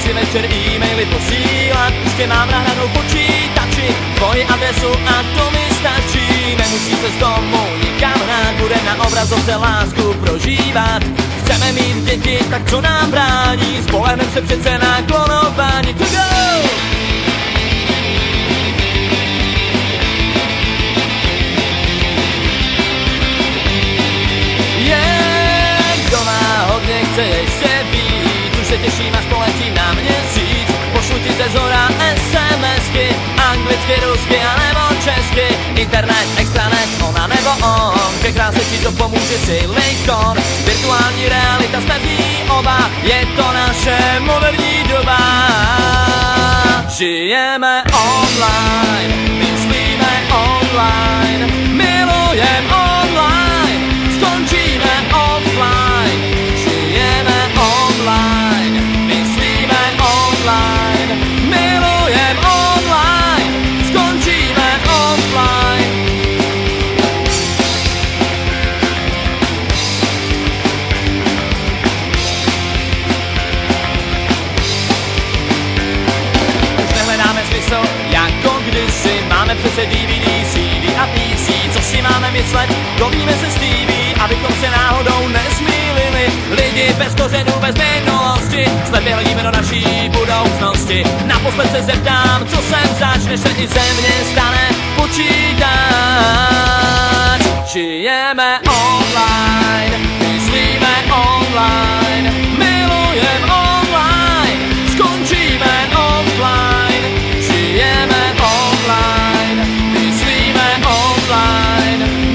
si večer e-maily posílat. Už tě mám nahranou počítači, tvoji adresu a to mi stačí. Nemusí se z domu nikam hrát, bude na obrazovce lásku prožívat. Chceme mít děti, tak co nám brání, spolehnem se přece na klonování. To go! Chce ještě víc, už se těším, až poletí na měsíc. Pošlu ti ze zora SMSky, anglicky, rusky a nebo česky. Internet, extranet, ona nebo on, ke kráse ti to pomůže silikon. Virtuální realita jsme v ní oba, je to naše moderní doba. Žijeme online, myslíme online, milujem online, skončíme offline. Online, myslíme online, milujem online, skončíme offline. Už nehledáme smysl jako kdysi, máme přece DVD, CD a PC. Co si máme myslet, dovíme se s TV, abychom se náhodou nesmýlili. Lidi bez kořenů, bez minulosti, slepě hledíme do naší budoucnosti. Naposled se zeptám, co sem zač, než se i ze mě stane počítač. Žijeme online.